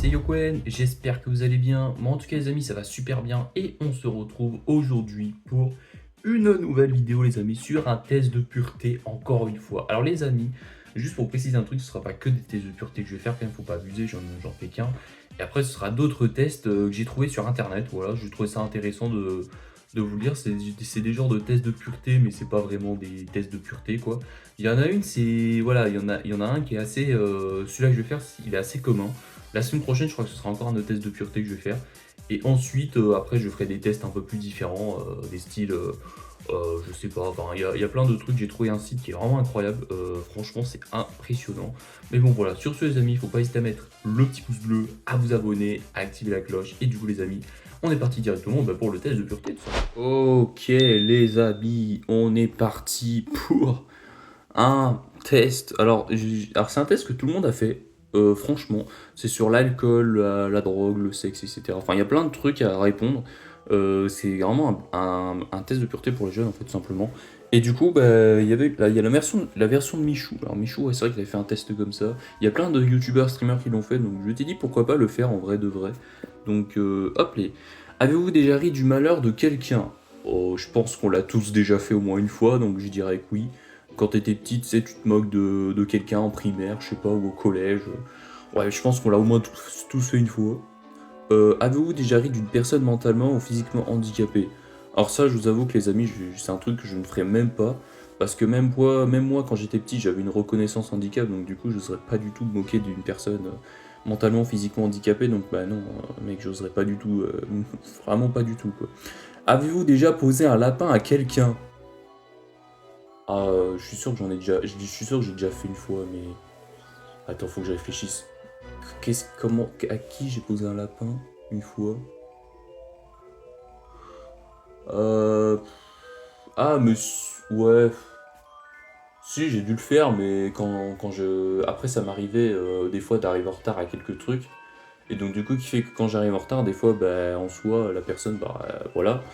c'est Yokwen, j'espère que vous allez bien. Moi en tout cas les amis ça va super bien et on se retrouve aujourd'hui pour une nouvelle vidéo les amis sur un test de pureté encore une fois. Alors les amis, juste pour préciser un truc, ce sera pas que des tests de pureté que je vais faire quand même, faut pas abuser, j'en fais qu'un. Et après ce sera d'autres tests que j'ai trouvé sur internet, voilà, je trouvais ça intéressant de vous le dire, c'est des genres de tests de pureté mais c'est pas vraiment des tests de pureté quoi. Il y en a une, c'est. Voilà, il y en a un qui est assez. Celui-là que je vais faire, il est assez commun. La semaine prochaine, je crois que ce sera encore un autre test de pureté que je vais faire. Et ensuite, après, je ferai des tests un peu plus différents, des styles. Je sais pas, enfin, il y a plein de trucs. J'ai trouvé un site qui est vraiment incroyable. Franchement, c'est impressionnant. Mais bon, voilà, sur ce, les amis, il faut pas hésiter à mettre le petit pouce bleu, à vous abonner, à activer la cloche. Et du coup, les amis, on est parti directement pour le test de pureté, tout ça. Ok, les amis, on est parti pour un test. Alors c'est un test que tout le monde a fait. Franchement, c'est sur l'alcool, la drogue, le sexe, etc. Enfin, il y a plein de trucs à répondre. C'est vraiment un test de pureté pour les jeunes, en fait, tout simplement. Et du coup, bah, il y a la version de Michou. Alors, Michou, ouais, c'est vrai qu'il avait fait un test comme ça. Il y a plein de youtubeurs, streamers qui l'ont fait, donc je t'ai dit pourquoi pas le faire en vrai de vrai. Donc, hop les. Avez-vous déjà ri du malheur de quelqu'un? Oh, je pense qu'on l'a tous déjà fait au moins une fois, donc je dirais que oui. Quand t'étais petite, tu sais, tu te moques de quelqu'un en primaire, je sais pas, ou au collège. Ouais, je pense qu'on l'a au moins tous fait une fois. Avez-vous déjà ri d'une personne mentalement ou physiquement handicapée? Alors ça, je vous avoue que les amis, c'est un truc que je ne ferais même pas. Parce que même moi quand j'étais petit, j'avais une reconnaissance handicap, donc du coup, je n'oserais pas du tout me moquer d'une personne mentalement ou physiquement handicapée. Donc bah non, mec, j'oserais pas du tout, vraiment pas du tout, quoi. Avez-vous déjà posé un lapin à quelqu'un? Ah, je suis sûr que je suis sûr que j'ai déjà fait une fois, mais attends, faut que je réfléchisse. À qui j'ai posé un lapin une fois? Euh, ouais, si j'ai dû le faire, mais après ça m'arrivait des fois d'arriver en retard à quelques trucs, et donc du coup qui fait que quand j'arrive en retard, des fois, bah, en soi, la personne, bah, voilà.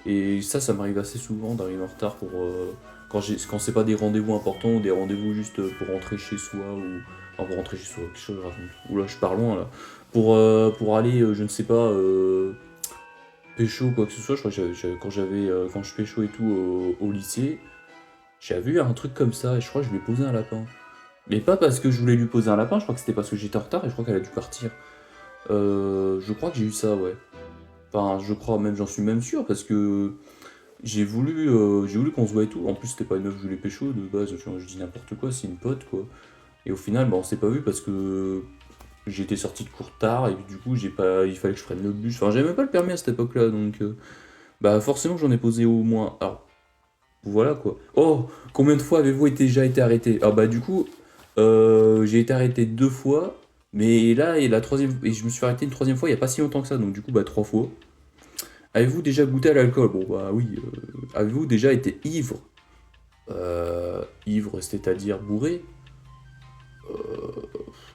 Et ça m'arrive assez souvent d'arriver en retard quand c'est pas des rendez-vous importants ou des rendez-vous juste pour rentrer chez soi ou. Enfin, pour rentrer chez soi, quelque chose, je raconte. Oula, je pars loin là. Pour aller, je ne sais pas, pécho ou quoi que ce soit, je crois que quand je pécho et tout au lycée, j'avais vu un truc comme ça et je crois que je lui ai posé un lapin. Mais pas parce que je voulais lui poser un lapin, je crois que c'était parce que j'étais en retard et je crois qu'elle a dû partir. Je crois que j'ai eu ça, ouais. Enfin, je crois même, j'en suis même sûr parce que j'ai voulu qu'on se voit et tout. En plus, c'était pas une meuf que je voulais pécho de base, je dis n'importe quoi, c'est une pote quoi. Et au final, bah, on s'est pas vu parce que j'étais sorti de cours tard et du coup, il fallait que je prenne le bus. Enfin, j'avais même pas le permis à cette époque-là, donc bah forcément, j'en ai posé au moins. Alors, voilà quoi. Oh, combien de fois avez-vous déjà été arrêté? Ah bah du coup, j'ai été arrêté 2 fois, mais là, et je me suis arrêté une troisième fois il y a pas si longtemps que ça, donc du coup, bah 3 fois. Avez-vous déjà goûté à l'alcool? Bon, bah oui. Avez-vous déjà été ivre? Ivre, c'est-à-dire bourré?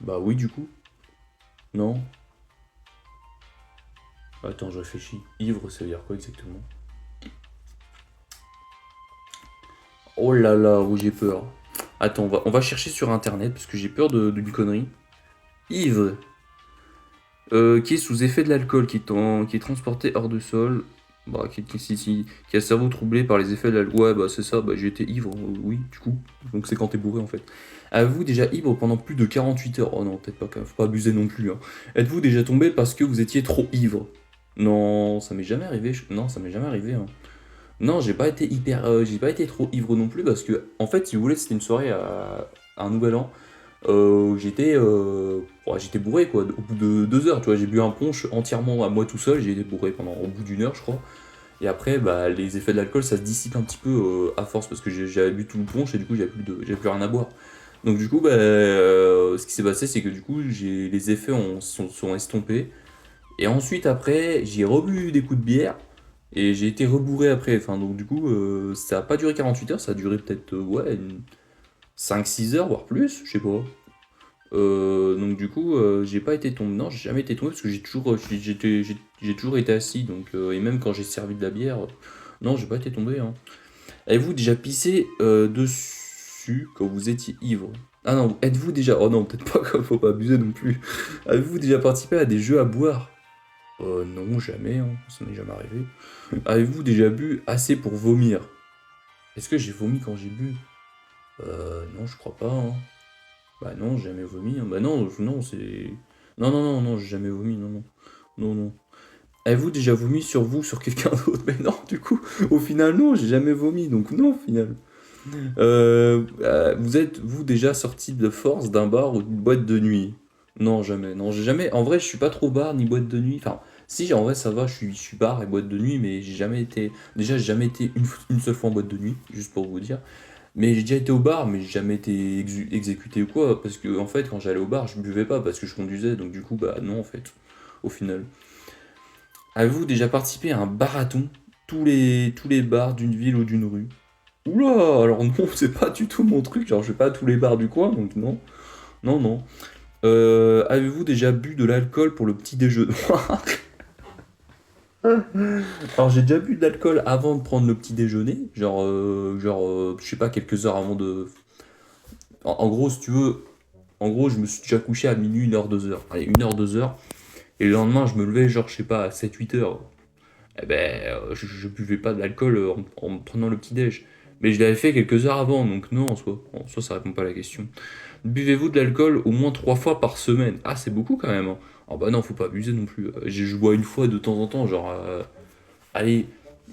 Bah oui, du coup. Non? Attends, je réfléchis. Ivre, ça veut dire quoi exactement? Oh là là, où j'ai peur. Attends, on va chercher sur internet parce que j'ai peur d'une connerie. Ivre, qui est sous effet de l'alcool, qui est transporté hors de sol, bah, qui a le cerveau troublé par les effets de l'alcool. Ouais, bah c'est ça, bah j'ai été ivre, oui, du coup. Donc c'est quand t'es bourré en fait. Avez-vous déjà ivre pendant plus de 48 heures? Oh non, peut-être pas, quand même, faut pas abuser non plus, hein. Êtes-vous déjà tombé parce que vous étiez trop ivre? Non, ça m'est jamais arrivé. Non, ça m'est jamais arrivé, hein. Non, j'ai pas été trop ivre non plus parce que, en fait, si vous voulez, c'était une soirée à un nouvel an. Ouais, j'étais bourré quoi. Au bout de 2 heures, tu vois, j'ai bu un punch entièrement à moi tout seul. J'ai été bourré au bout d'une heure, je crois. Et après, bah, les effets de l'alcool, ça se dissipe un petit peu à force parce que j'avais bu tout le punch et du coup, j'avais plus rien à boire. Donc du coup, bah, ce qui s'est passé, c'est que du coup, les effets sont estompés. Et ensuite, après, j'ai rebu des coups de bière. Et j'ai été rebourré après. Enfin, donc du coup, ça a pas duré 48 heures, ça a duré peut-être, ouais, 5-6 heures, voire plus, je sais pas. Donc du coup, j'ai pas été tombé. Non, j'ai jamais été tombé parce que j'ai toujours été assis. Donc, et même quand j'ai servi de la bière, non, j'ai pas été tombé, hein. Avez-vous déjà pissé dessus quand vous étiez ivre? Ah non, êtes-vous déjà... Oh non, peut-être pas, comme faut pas abuser non plus. Avez-vous déjà participé à des jeux à boire? Non, jamais, hein, ça m'est jamais arrivé. Avez-vous déjà bu assez pour vomir? Est-ce que j'ai vomi quand j'ai bu? Non, je crois pas, hein. Bah non, j'ai jamais vomi, hein. Bah non, non, c'est... Non, non, non, non, j'ai jamais vomi, non, non. Non, non. Avez-vous déjà vomi sur vous, sur quelqu'un d'autre? Mais non, du coup, au final, non, j'ai jamais vomi, donc non, au final. Vous êtes-vous déjà sorti de force d'un bar ou d'une boîte de nuit? Non, jamais. Non, j'ai jamais. En vrai, je suis pas trop bar ni boîte de nuit. Enfin, si, en vrai, ça va, je suis bar et boîte de nuit, mais j'ai jamais été. Déjà, j'ai jamais été une seule fois en boîte de nuit, juste pour vous dire. Mais j'ai déjà été au bar, mais j'ai jamais été exécuté ou quoi. Parce que, en fait, quand j'allais au bar, je buvais pas parce que je conduisais, donc du coup, bah non, en fait, au final. Avez-vous déjà participé à un marathon? Tous les bars d'une ville ou d'une rue? Oula, alors non, c'est pas du tout mon truc, genre je vais pas à tous les bars du coin, donc non, non, non. Avez-vous déjà bu de l'alcool pour le petit déjeuner? Alors j'ai déjà bu de l'alcool avant de prendre le petit déjeuner, je sais pas, quelques heures avant de... En gros, si tu veux, en gros, je me suis déjà couché à minuit, 1h, 2h. Allez, 1h, 2h. Et le lendemain, je me levais, genre, je sais pas, à 7, 8 heures. Eh ben, je buvais pas de l'alcool en prenant le petit déj. Mais je l'avais fait quelques heures avant, donc non, en soi, ça répond pas à la question. Buvez-vous de l'alcool au moins 3 fois par semaine? Ah, c'est beaucoup quand même, hein. Ah bah non, faut pas abuser non plus. Je bois une fois de temps en temps, genre... allez,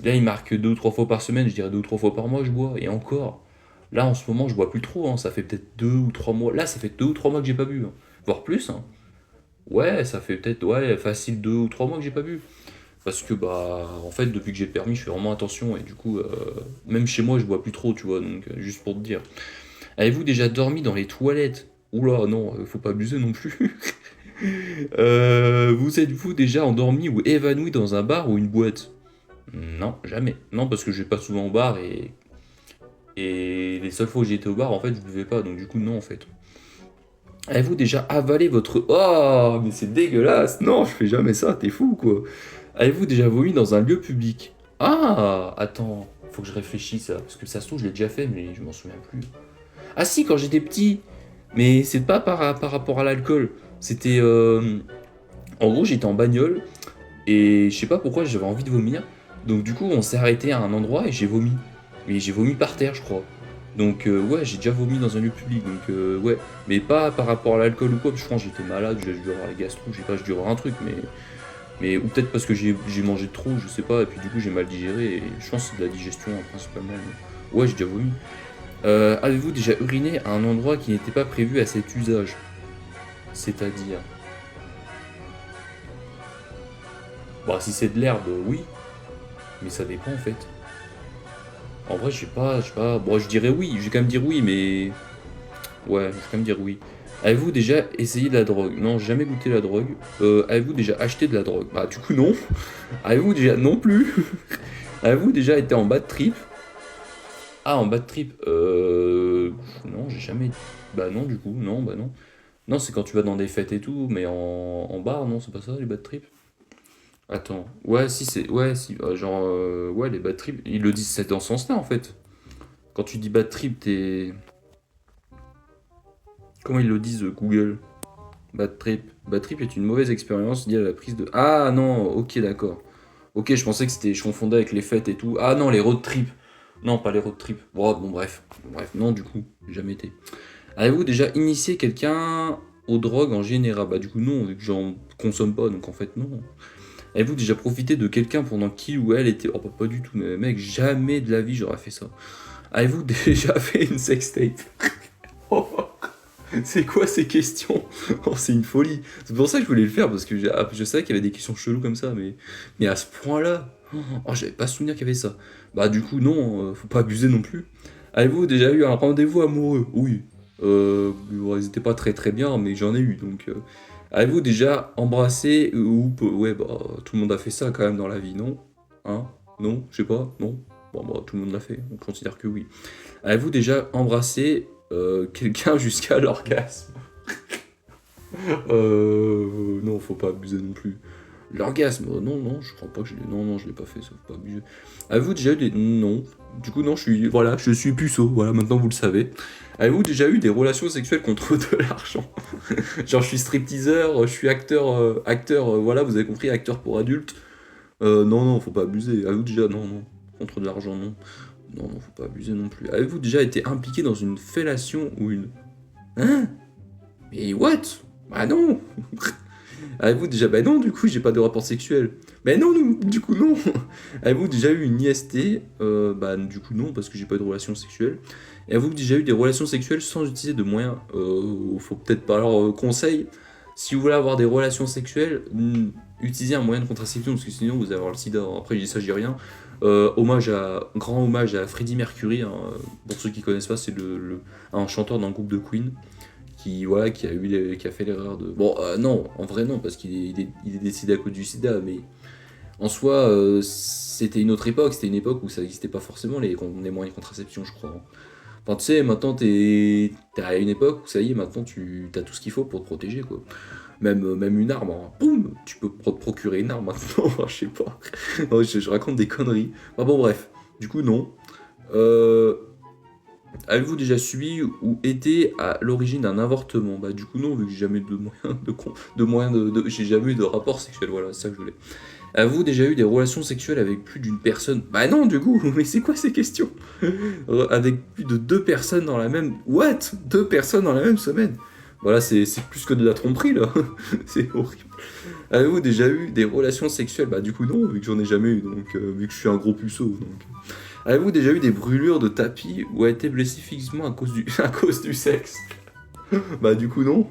là il marque 2 ou 3 fois par semaine, je dirais 2 ou 3 fois par mois je bois, et encore. Là en ce moment je bois plus trop, hein, ça fait peut-être 2 ou 3 mois. Là ça fait 2 ou 3 mois que j'ai pas bu, hein. Voire plus, hein. Ouais, ça fait peut-être, ouais, facile 2 ou 3 mois que j'ai pas bu. Parce que bah en fait depuis que j'ai le permis je fais vraiment attention et du coup même chez moi je bois plus trop tu vois donc juste pour te dire. Avez-vous déjà dormi dans les toilettes? Oula, non, faut pas abuser non plus. Vous êtes-vous déjà endormi ou évanoui dans un bar ou une boîte? Non, jamais. Non, parce que je vais pas souvent au bar et les seules fois où j'ai été au bar, en fait, je buvais pas, donc du coup, non, en fait. Avez-vous déjà avalé votre... Oh, mais c'est dégueulasse! Non, je fais jamais ça, t'es fou, quoi. Avez-vous déjà vomi dans un lieu public? Ah, attends, faut que je réfléchisse, parce que ça se trouve, je l'ai déjà fait, mais je m'en souviens plus. Ah si, quand j'étais petit, mais c'est pas par rapport à l'alcool. C'était... en gros, j'étais en bagnole, et je sais pas pourquoi j'avais envie de vomir. Donc du coup, on s'est arrêté à un endroit et j'ai vomi. Mais j'ai vomi par terre, je crois. Donc ouais, j'ai déjà vomi dans un lieu public. Donc ouais, mais pas par rapport à l'alcool ou quoi. Parce que je pense que j'étais malade, j'ai dû avoir les gastro, je sais pas, j'ai dû avoir un truc. Mais ou peut-être parce que j'ai mangé trop, je sais pas. Et puis du coup, j'ai mal digéré. Et je pense que c'est de la digestion principalement. Ouais, j'ai déjà vomi. Avez-vous déjà uriné à un endroit qui n'était pas prévu à cet usage? C'est-à-dire... Bah si c'est de l'herbe, oui. Mais ça dépend en fait. En vrai, je sais pas. Bon, je dirais oui, je vais quand même dire oui, mais. Ouais, je vais quand même dire oui. Avez-vous déjà essayé de la drogue? Non, j'ai jamais goûté la drogue. Avez-vous déjà acheté de la drogue? Bah, du coup, non. Avez-vous déjà. Non plus. Avez-vous déjà été en bad trip? Ah, en bad trip. Non, j'ai jamais. Bah, non, du coup, non, bah non. Non, c'est quand tu vas dans des fêtes et tout, mais en bar, non, c'est pas ça, les bad trips? Attends. Ouais, si, c'est. Ouais, si. Genre. Ouais, les bad trips, ils le disent, c'est dans ce sens-là, en fait. Quand tu dis bad trip, t'es. Comment ils le disent, Google? Bad trip. Bad trip est une mauvaise expérience liée à la prise de... Ah non, ok, d'accord. Ok, je pensais que c'était... Je confondais avec les fêtes et tout. Ah non, les road trips. Non, pas les road trips. Bon, bref. Bref, non, du coup, j'ai jamais été. Avez-vous déjà initié quelqu'un aux drogues en général? Bah du coup, non, vu que j'en consomme pas, donc en fait, non. Avez-vous déjà profité de quelqu'un pendant qu'il ou elle était... Oh, bah, pas du tout, mais mec, jamais de la vie j'aurais fait ça. Avez-vous déjà fait une sextape? C'est quoi ces questions? Oh, c'est une folie. C'est pour ça que je voulais le faire, parce que je savais qu'il y avait des questions cheloues comme ça, mais à ce point-là, oh, j'avais pas souvenir qu'il y avait ça. Bah du coup, non, faut pas abuser non plus. Avez-vous déjà eu un rendez-vous amoureux? Oui. Bon, ils étaient pas très très bien, mais j'en ai eu, donc... Avez-vous déjà embrassé Ouais, bah tout le monde a fait ça quand même dans la vie, non? Hein? Non? Je sais pas, non? Bon, bah tout le monde l'a fait, on considère que oui. Avez-vous déjà embrassé quelqu'un jusqu'à l'orgasme? Non, faut pas abuser non plus. L'orgasme, non, non, je crois pas que je l'ai... Non, non, je l'ai pas fait, ça, faut pas abuser. Avez-vous déjà eu des... Non. Du coup, non, je suis... Voilà, je suis puceau, voilà, maintenant vous le savez. Avez-vous déjà eu des relations sexuelles contre de l'argent? Genre, je suis stripteaseur, je suis acteur, voilà, vous avez compris, acteur pour adultes. Non, non, faut pas abuser. Avez-vous déjà... Non, non, contre de l'argent, non. Non, non, faut pas abuser non plus. Avez-vous déjà été impliqué dans une fellation ou une... Hein? Mais what? Bah non. Avez-vous déjà... Bah non, du coup, j'ai pas de rapport sexuel. Bah non, du coup, non. Avez-vous déjà eu une IST? Bah du coup, non, parce que j'ai pas eu de relation sexuelle. Et avez-vous déjà eu des relations sexuelles sans utiliser de moyens? Faut peut-être pas... Alors, conseil, si vous voulez avoir des relations sexuelles, utilisez un moyen de contraception, parce que sinon vous allez avoir le sida. Après, je dis ça, je dis rien. Grand hommage à Freddie Mercury, hein. Pour ceux qui connaissent pas, c'est un chanteur d'un groupe de Queen qui, voilà, qui a fait l'erreur de... Bon, non, en vrai non, parce qu'il est décédé à cause du sida, mais en soi, c'était une autre époque, c'était une époque où ça n'existait pas forcément les moyens de contraception, je crois. Enfin, tu sais, maintenant, t'es à une époque où ça y est, maintenant, tu as tout ce qu'il faut pour te protéger, quoi. Même une arme, hein. Boum, tu peux te procurer une arme maintenant, je sais pas. Non, je raconte des conneries. Enfin, bon, bref, du coup, non. Euh, Avez-vous déjà subi ou été à l'origine d'un avortement? Bah du coup non, vu que j'ai jamais eu de moyens j'ai jamais eu de rapport sexuel, voilà, c'est ça que je voulais. Avez-vous déjà eu des relations sexuelles avec plus d'une personne? Bah non du coup, mais c'est quoi ces questions? Avec plus de deux personnes dans la même... What? Deux personnes dans la même semaine? Voilà, c'est plus que de la tromperie là, c'est horrible. Avez-vous déjà eu des relations sexuelles? Bah du coup non, vu que j'en ai jamais eu, donc vu que je suis un gros puceau, donc... Avez-vous déjà eu des brûlures de tapis ou a été blessé physiquement à cause du sexe? Bah du coup non.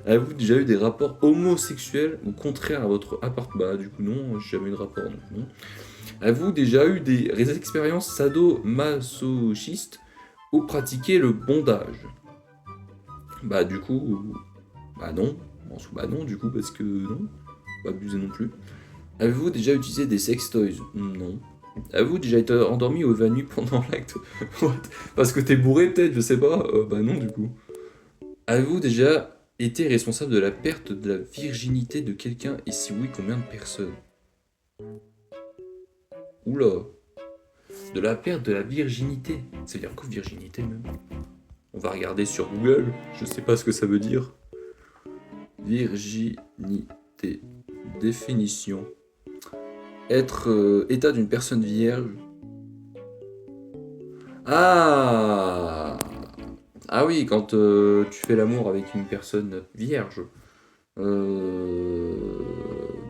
Avez-vous déjà eu des rapports homosexuels ou contraires à votre appartement? Bah du coup non, j'ai jamais eu de rapport, donc non. Avez-vous déjà eu des expériences sadomasochistes ou pratiqué le bondage? Bah du coup, bah non. Bah non du coup parce que non, pas abuser non plus. Avez-vous déjà utilisé des sextoys? Non. Avez-vous déjà été endormi ou évanoui pendant l'acte? What? Parce que t'es bourré peut-être, je sais pas. Bah non du coup. Avez-vous déjà été responsable de la perte de la virginité de quelqu'un et si oui, combien de personnes? Oula. De la perte de la virginité. Ça veut dire quoi virginité même? On va regarder sur Google. Je sais pas ce que ça veut dire. Virginité. Définition. Être état d'une personne vierge. Ah. Ah oui, quand tu fais l'amour avec une personne vierge. Euh...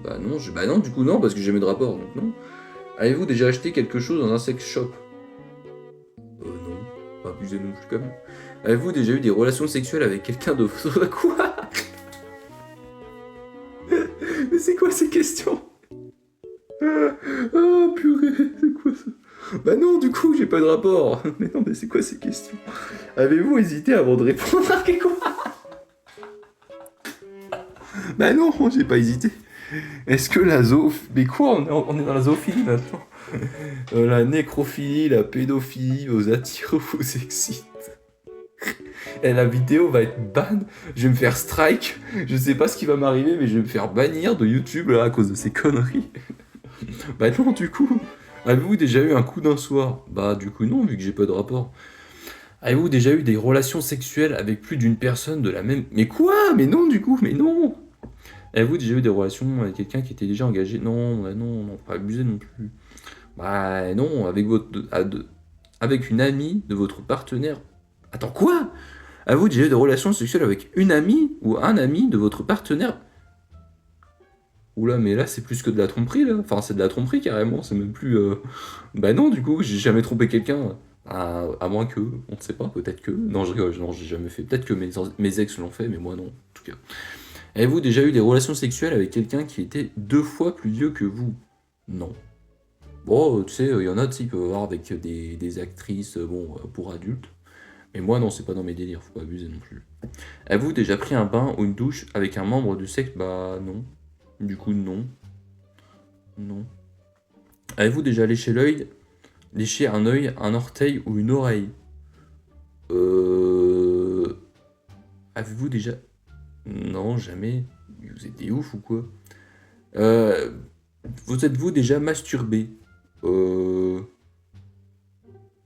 Bah non, du coup non, parce que j'ai jamais de rapport, donc non. Avez-vous déjà acheté quelque chose dans un sex shop? Non, pas abusé non plus quand même. Avez-vous déjà eu des relations sexuelles avec quelqu'un de... Quoi? Mais c'est quoi ces questions? Oh purée, c'est quoi ça? Bah non, du coup, j'ai pas de rapport. Mais non, mais c'est quoi ces questions? Avez-vous hésité avant de répondre à quoi? Bah non, j'ai pas hésité. Est-ce que la zoophilie... Mais quoi, on est dans la zoophilie maintenant. La nécrophilie, la pédophilie, vous attire ou vous excite? Et la vidéo va être ban, je vais me faire strike, je sais pas ce qui va m'arriver, mais je vais me faire bannir de YouTube là à cause de ces conneries. Bah non, du coup, avez-vous déjà eu un coup d'un soir? Bah du coup non, vu que j'ai pas de rapport. Avez-vous déjà eu des relations sexuelles avec plus d'une personne de la même... Mais quoi? Mais non, du coup, mais non. Avez-vous déjà eu des relations avec quelqu'un qui était déjà engagé? Non, bah non, non, pas abuser non plus. Bah non, avec une amie de votre partenaire. Attends, quoi? Avez-vous déjà eu des relations sexuelles avec une amie ou un ami de votre partenaire? Oula, mais là, c'est plus que de la tromperie, là. Enfin, c'est de la tromperie, carrément. C'est même plus... Bah non, du coup, j'ai jamais trompé quelqu'un. À moins que... On ne sait pas, peut-être que... Non, je rigole, non, j'ai jamais fait. Peut-être que mes ex l'ont fait, mais moi, non, en tout cas. Avez-vous déjà eu des relations sexuelles avec quelqu'un qui était 2 fois plus vieux que vous? Non. Bon, tu sais, il y en a, tu sais, ils peuvent avoir avec des actrices, bon, pour adultes. Mais moi, non, c'est pas dans mes délires, faut pas abuser non plus. Avez-vous déjà pris un bain ou une douche avec un membre du sexe? Bah non. Du coup, non. Non. Avez-vous déjà léché un œil, un orteil ou une oreille? Euh... Avez-vous déjà... Non, jamais. Vous êtes des ouf ou quoi? Euh, Vous êtes-vous déjà masturbé? Euh...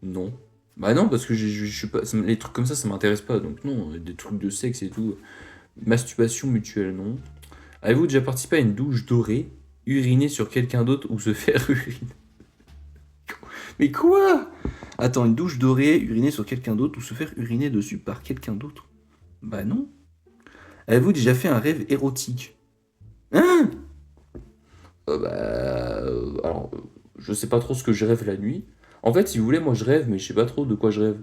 Non. Bah non, parce que je suis pas... les trucs comme ça m'intéresse pas. Donc non, des trucs de sexe et tout. Masturbation mutuelle, non. Avez-vous déjà participé à une douche dorée, uriner sur quelqu'un d'autre ou se faire uriner? Mais quoi? Attends, une douche dorée, uriner sur quelqu'un d'autre ou se faire uriner dessus par quelqu'un d'autre? Bah non. Avez-vous déjà fait un rêve érotique? Hein? Alors, je sais pas trop ce que je rêve la nuit. En fait, si vous voulez, moi je rêve, mais je sais pas trop de quoi je rêve.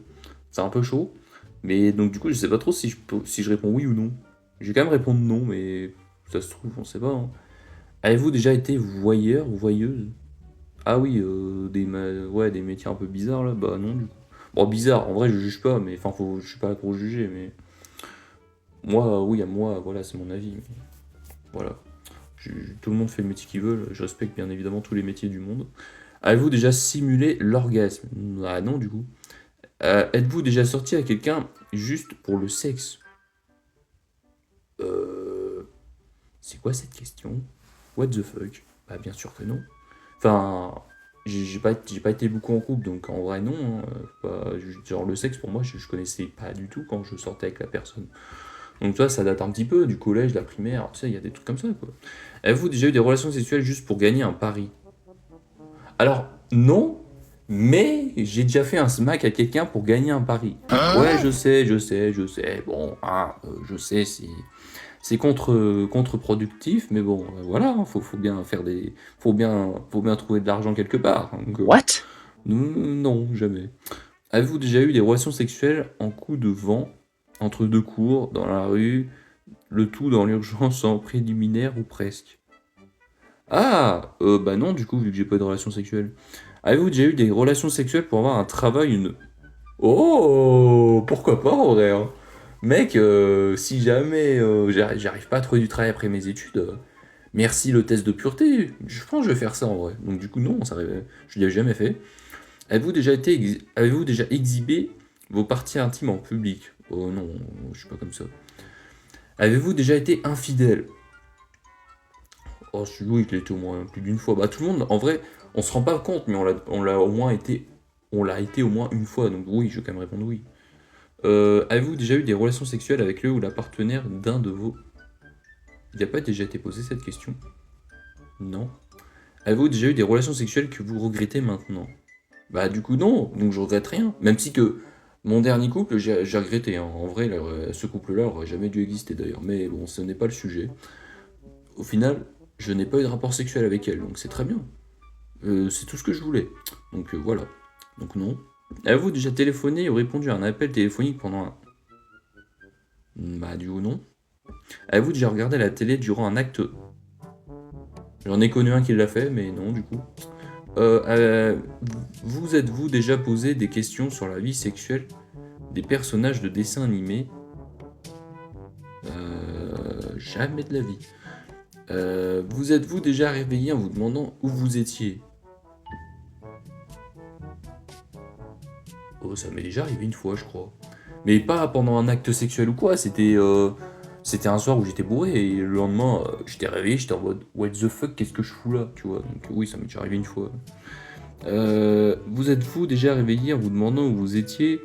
C'est un peu chaud. Mais donc, du coup, je sais pas trop si je réponds oui ou non. Je vais quand même répondre non, mais ça se trouve, on sait pas, hein. Avez-vous déjà été voyeur ou voyeuse? Ah oui, ouais, des métiers un peu bizarres là, bah non, du coup. Bon, bizarre, en vrai, je juge pas, mais enfin, je suis pas là pour juger, mais moi, oui, à moi, voilà, c'est mon avis. Mais voilà. Tout le monde fait le métier qu'il veut, je respecte bien évidemment tous les métiers du monde. Avez-vous déjà simulé l'orgasme? Ah non, du coup. Êtes-vous déjà sorti avec quelqu'un juste pour le sexe? Euh... C'est quoi cette question? What the fuck? Bah bien sûr que non. Enfin, j'ai pas été beaucoup en couple, donc en vrai non, hein. Genre le sexe pour moi, je connaissais pas du tout quand je sortais avec la personne. Donc toi, ça date un petit peu du collège, de la primaire, tu sais, il y a des trucs comme ça, quoi. Avez-vous déjà eu des relations sexuelles juste pour gagner un pari? Alors, non, mais j'ai déjà fait un smack à quelqu'un pour gagner un pari. Ouais, je sais, bon, hein, je sais, c'est contre-productif, mais bon, voilà, hein, faut bien faire des... faut bien trouver de l'argent quelque part. Donc, What? non, jamais. Avez-vous déjà eu des relations sexuelles en coup de vent, entre deux cours, dans la rue, le tout dans l'urgence en préliminaire ou presque? Ah, bah non, du coup, vu que j'ai pas eu de relations sexuelles. Avez-vous déjà eu des relations sexuelles pour avoir un travail, une... Oh, pourquoi pas en vrai, hein. Mec, si jamais j'arrive pas à trouver du travail après mes études, merci le test de pureté, je pense que je vais faire ça en vrai. Donc du coup, non, je l'ai jamais fait. Avez-vous déjà exhibé vos parties intimes en public? Oh non, je suis pas comme ça. Avez-vous déjà été infidèle? Oh, oui, je l'ai été au moins plus d'une fois. Bah, tout le monde, en vrai, on se rend pas compte, mais on l'a été au moins une fois. Donc oui, je vais quand même répondre oui. Avez-vous déjà eu des relations sexuelles avec le ou la partenaire d'un de vos... Il n'y a pas déjà été posé cette question? Non. Avez-vous déjà eu des relations sexuelles que vous regrettez maintenant? Bah du coup non, donc je regrette rien. Même si que mon dernier couple, j'ai regretté, hein. En vrai, ce couple-là aurait jamais dû exister d'ailleurs. Mais bon, ce n'est pas le sujet. Au final, je n'ai pas eu de rapport sexuel avec elle, donc c'est très bien. C'est tout ce que je voulais. Donc voilà. Donc non. Avez-vous déjà téléphoné ou répondu à un appel téléphonique pendant un... Bah du coup non. Avez-vous déjà regardé la télé durant un acte... J'en ai connu un qui l'a fait, mais non du coup. Vous êtes-vous déjà posé des questions sur la vie sexuelle des personnages de dessins animés? Jamais de la vie. Vous êtes-vous déjà réveillé en vous demandant où vous étiez? Oh, ça m'est déjà arrivé une fois, je crois. Mais pas pendant un acte sexuel ou quoi, c'était un soir où j'étais bourré et le lendemain, j'étais réveillé, j'étais en mode what the fuck, qu'est-ce que je fous là, tu vois. Donc oui, ça m'est déjà arrivé une fois. Vous êtes-vous déjà réveillé en vous demandant où vous étiez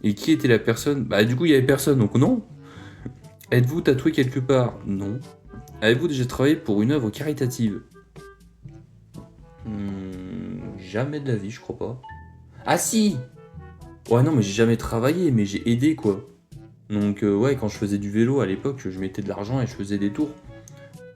et qui était la personne? Bah du coup, il y avait personne, donc non. Êtes-vous tatoué quelque part? Non. Avez-vous déjà travaillé pour une œuvre caritative? Jamais de la vie, je crois pas. Ah si! Ouais, non, mais j'ai jamais travaillé, mais j'ai aidé quoi. Donc, ouais, quand je faisais du vélo à l'époque, je mettais de l'argent et je faisais des tours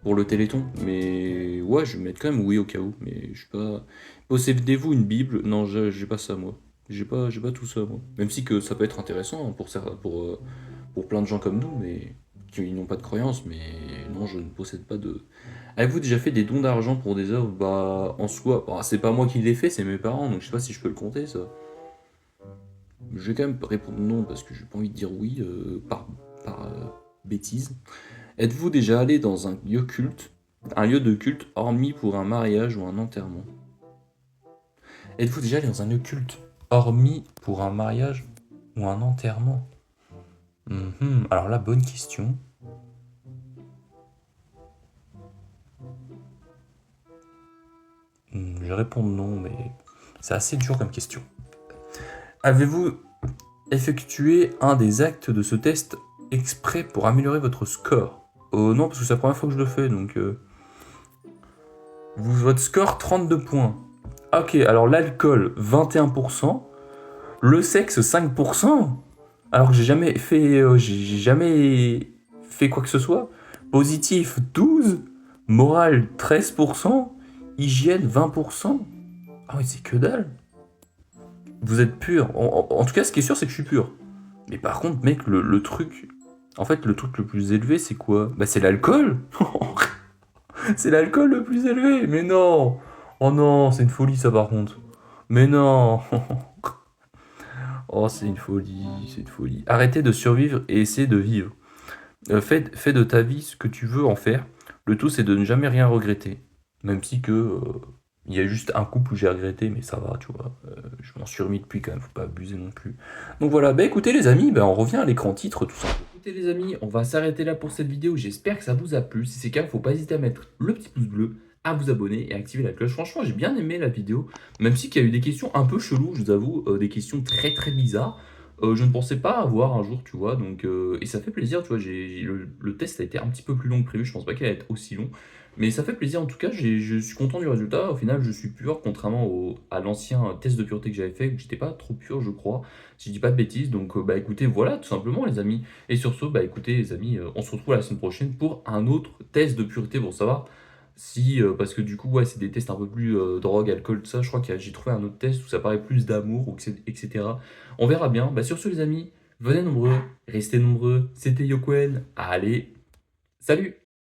pour le Téléthon. Mais ouais, je vais mettre quand même oui au cas où. Mais je suis pas. Possédez-vous une Bible? Non, j'ai pas ça moi. J'ai pas tout ça moi. Même si que ça peut être intéressant, hein, pour plein de gens comme nous, mais qui n'ont pas de croyance. Mais non, je ne possède pas de. Avez-vous déjà fait des dons d'argent pour des œuvres? Bah, en soi, bah, c'est pas moi qui l'ai fait, c'est mes parents, donc je sais pas si je peux le compter ça. Je vais quand même répondre non parce que j'ai pas envie de dire oui par bêtise. Êtes-vous déjà allé dans un lieu de culte hormis pour un mariage ou un enterrement? Êtes-vous déjà allé dans un lieu culte hormis pour un mariage ou un enterrement? Alors là, bonne question. je vais répondre non, mais c'est assez dur comme question. Avez-vous effectué un des actes de ce test exprès pour améliorer votre score? Non, parce que c'est la première fois que je le fais, donc... Votre score, 32 points. Ok, alors l'alcool, 21%. Le sexe, 5%. Alors que j'ai jamais fait quoi que ce soit. Positif, 12. Moral, 13%. Hygiène, 20%. Ah oui, c'est que dalle. Vous êtes pur. En tout cas, ce qui est sûr, c'est que je suis pur. Mais par contre, mec, le truc... En fait, le truc le plus élevé, c'est quoi? Bah, c'est l'alcool. C'est l'alcool le plus élevé. Mais non. Oh non, c'est une folie, ça, par contre. Mais non. Oh, c'est une folie, c'est une folie. Arrêtez de survivre et essayez de vivre. Fais de ta vie ce que tu veux en faire. Le tout, c'est de ne jamais rien regretter. Même si il y a juste un couple où j'ai regretté, mais ça va, tu vois. Je m'en suis remis depuis quand même, faut pas abuser non plus. Donc voilà, bah écoutez les amis, bah on revient à l'écran titre, tout ça. Écoutez les amis, on va s'arrêter là pour cette vidéo. J'espère que ça vous a plu. Si c'est le cas, faut pas hésiter à mettre le petit pouce bleu, à vous abonner et activer la cloche. Franchement, j'ai bien aimé la vidéo, même si qu'il y a eu des questions un peu cheloues, je vous avoue, des questions très très bizarres. Je ne pensais pas avoir un jour, tu vois, donc et ça fait plaisir, tu vois, le test a été un petit peu plus long que prévu, je pense pas qu'il allait être aussi long, mais ça fait plaisir en tout cas, je suis content du résultat, au final je suis pur, contrairement à l'ancien test de pureté que j'avais fait, où j'étais pas trop pur je crois, si je dis pas de bêtises, donc bah écoutez, voilà, tout simplement les amis, et sur ce, bah écoutez les amis, on se retrouve la semaine prochaine pour un autre test de pureté pour savoir si, parce que du coup, ouais, c'est des tests un peu plus drogue, alcool, tout ça. Je crois que j'ai trouvé un autre test où ça paraît plus d'amour, etc. On verra bien. Bah, sur ce, les amis, venez nombreux, restez nombreux. C'était Yokoen. Allez, salut!